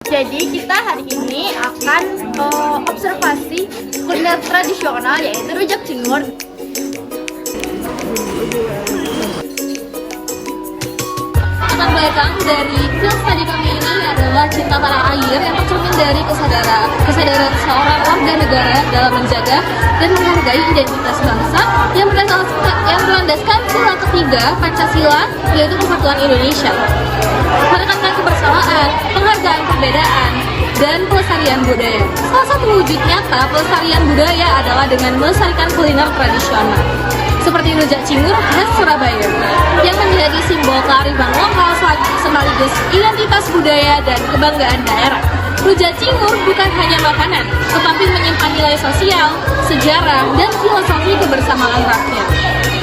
Jadi kita hari ini akan observasi kuliner tradisional yaitu rujak cingur. Latar belakang dari film studi kami ini adalah cinta tanah air yang tercermin dari kesadaran seorang warga negara dalam menjaga dan menghargai identitas bangsa yang berlandaskan sila ketiga Pancasila, yaitu Persatuan Indonesia. Menekankan kebersamaan, penghargaan perbedaan, dan pelestarian budaya. Salah satu wujud nyata pelestarian budaya adalah dengan melestarikan kuliner tradisional seperti rujak cingur khas Surabaya yang menjadi simbol kearifan lokal sekaligus identitas budaya dan kebanggaan daerah. Rujak cingur bukan hanya makanan, tetapi menyimpan nilai sosial, sejarah, dan filosofi kebersamaan rakyat.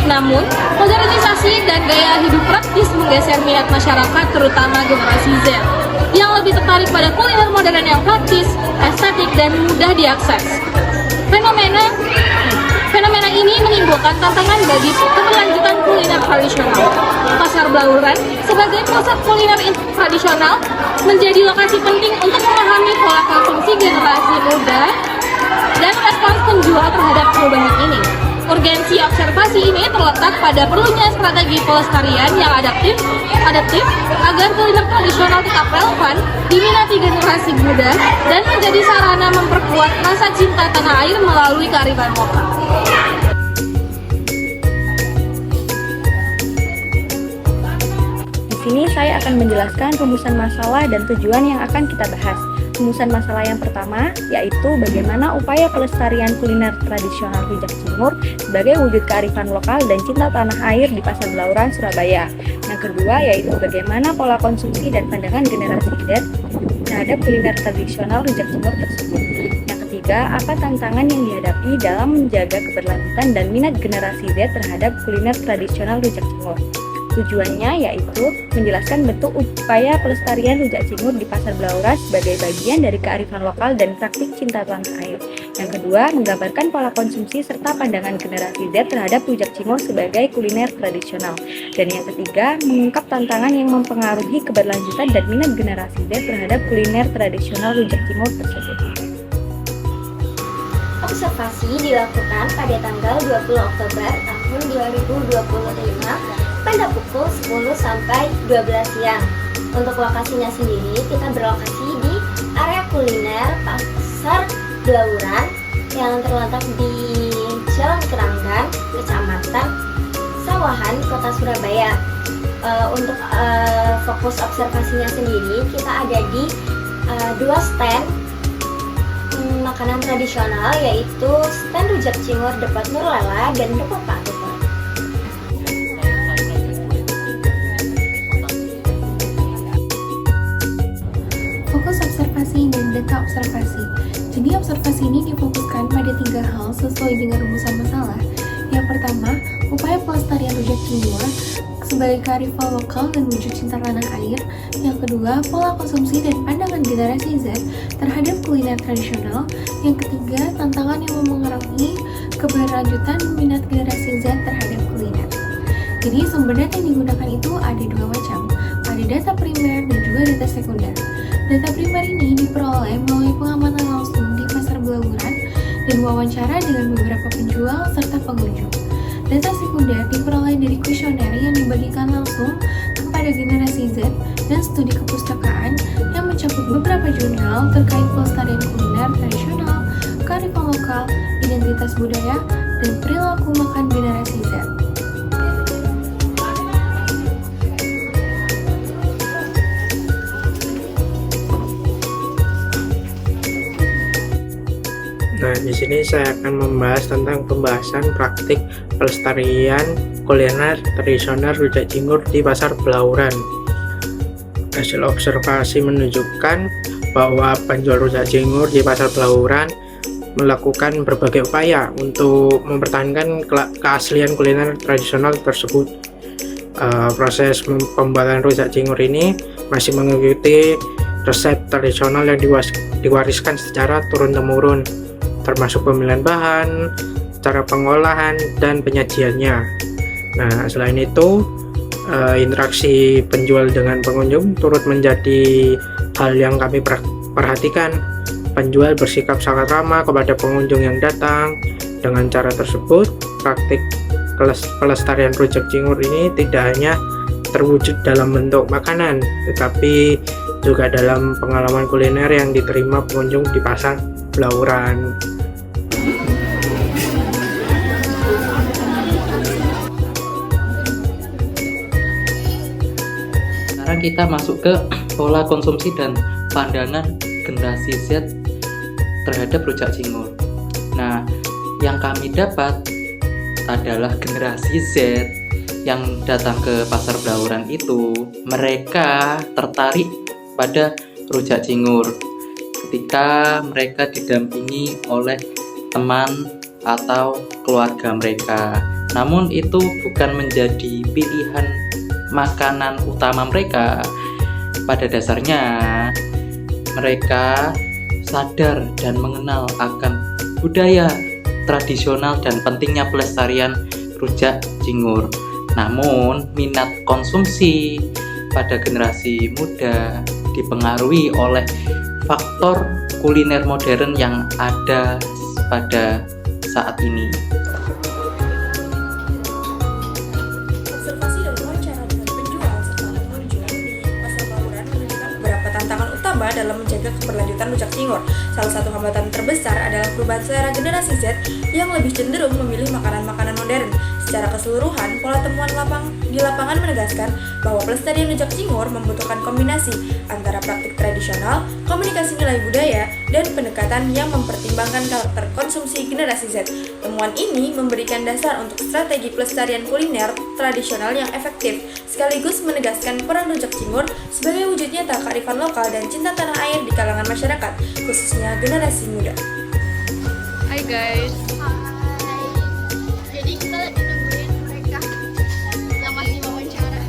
Namun, modernisasi dan gaya hidup praktis menggeser minat masyarakat, terutama generasi Z, yang lebih tertarik pada kuliner modern yang praktis, estetik, dan mudah diakses. Fenomena ini menimbulkan tantangan bagi keberlanjutan kuliner tradisional. Pasar Blauran sebagai pusat kuliner tradisional menjadi lokasi penting untuk memahami pola konsumsi generasi muda dan respons penjual terhadap perubahan ini. Urgensi observasi ini terletak pada perlunya strategi pelestarian yang adaptif agar kuliner tradisional tetap relevan, diminati generasi muda, dan menjadi sarana memperkuat rasa cinta tanah air melalui kearifan lokal. Di sini saya akan menjelaskan rumusan masalah dan tujuan yang akan kita bahas. Rumusan masalah yang pertama yaitu bagaimana upaya pelestarian kuliner tradisional rujak cingur sebagai wujud kearifan lokal dan cinta tanah air di Pasar Blauran, Surabaya. Yang kedua yaitu bagaimana pola konsumsi dan pandangan generasi Z terhadap kuliner tradisional rujak cingur tersebut. Yang ketiga, apa tantangan yang dihadapi dalam menjaga keberlanjutan dan minat generasi Z terhadap kuliner tradisional rujak cingur. Tujuannya yaitu menjelaskan bentuk upaya pelestarian rujak cingur di Pasar Blauran sebagai bagian dari kearifan lokal dan praktik cinta tanah air. Yang kedua, menggambarkan pola konsumsi serta pandangan generasi Z terhadap rujak cingur sebagai kuliner tradisional. Dan yang ketiga, mengungkap tantangan yang mempengaruhi keberlanjutan dan minat generasi Z terhadap kuliner tradisional rujak cingur tersebut. Observasi dilakukan pada tanggal 20 Oktober tahun 2025 pada pukul 10 sampai 12 siang. Untuk lokasinya sendiri, kita berlokasi di area kuliner Pasar Blauran yang terletak di Jalan Keranggan, Kecamatan Sawahan, Kota Surabaya. Untuk fokus observasinya sendiri, kita ada di dua stand makanan tradisional, yaitu stand rujak cingur Depot Nurlela dan Depot Pak Tukur. Fokus observasi dan data observasi. Jadi observasi ini difokuskan pada 3 hal sesuai dengan rumusan masalah. Yang pertama, upaya pelestarian rujak cingur sebagai kearifan lokal dan wujud cinta tanah air. Yang kedua, pola konsumsi dan pandangan generasi Z terhadap kuliner tradisional. Yang ketiga, tantangan yang mempengaruhi keberlanjutan minat generasi Z terhadap kuliner. Jadi sumber data yang digunakan itu ada 2 macam. Ada data primer dan juga data sekunder. Data primer ini diperoleh melalui pengamatan langsung di Pasar Blauran dan wawancara dengan beberapa penjual serta pengunjung. Data sekunder diperoleh dari kuesioner yang dibagikan langsung kepada generasi Z dan studi kepustakaan yang mencakup beberapa jurnal terkait pelestarian kuliner tradisional, kearifan lokal, identitas budaya, dan perilaku makan generasi Z. Nah, di sini saya akan membahas tentang pembahasan praktik pelestarian kuliner tradisional rujak cingur di Pasar Blauran. Hasil observasi menunjukkan bahwa penjual rujak cingur di Pasar Blauran melakukan berbagai upaya untuk mempertahankan keaslian kuliner tradisional tersebut. Proses pembuatan rujak cingur ini masih mengikuti resep tradisional yang diwariskan secara turun-temurun, termasuk pemilihan bahan, cara pengolahan, dan penyajiannya. Nah, selain itu, interaksi penjual dengan pengunjung turut menjadi hal yang kami perhatikan. Penjual bersikap sangat ramah kepada pengunjung yang datang. Dengan cara tersebut, praktik pelestarian rujak cingur ini tidak hanya terwujud dalam bentuk makanan, tetapi juga dalam pengalaman kuliner yang diterima pengunjung di pasar Blauran. Sekarang kita masuk ke pola konsumsi dan pandangan generasi Z terhadap rujak cingur. Nah, yang kami dapat adalah generasi Z yang datang ke pasar Blauran itu, mereka tertarik pada rujak cingur ketika mereka didampingi oleh teman atau keluarga mereka. Namun itu bukan menjadi pilihan makanan utama mereka. Pada dasarnya mereka sadar dan mengenal akan budaya tradisional dan pentingnya pelestarian rujak cingur. Namun minat konsumsi pada generasi muda dipengaruhi oleh faktor kuliner modern yang ada pada saat ini. Observasi dan wawancara dengan penjual serta pengunjung di pasar Blauran menunjukkan beberapa tantangan utama dalam menjaga keberlanjutan rujak cingur. Salah satu hambatan terbesar adalah perubahan selera generasi Z yang lebih cenderung memilih makanan-makanan modern. Secara keseluruhan, pola temuan di lapangan menegaskan bahwa pelestarian rujak cingur membutuhkan kombinasi antara praktik tradisional, komunikasi nilai budaya, dan pendekatan yang mempertimbangkan karakter konsumsi generasi Z. Temuan ini memberikan dasar untuk strategi pelestarian kuliner tradisional yang efektif, sekaligus menegaskan peran rujak cingur sebagai wujud nyata kearifan lokal dan cinta tanah air di kalangan masyarakat, khususnya generasi muda. Hai guys. Jadi kita lagi nungguin mereka yang masih wawancara.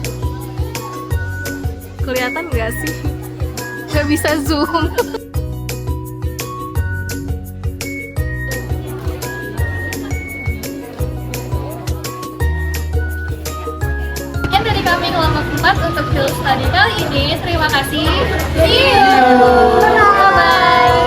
Kelihatan nggak sih? Nggak bisa zoom. Sekian dari kami kelompok 4 untuk field study kali ini. Terima kasih. See you. Bye bye.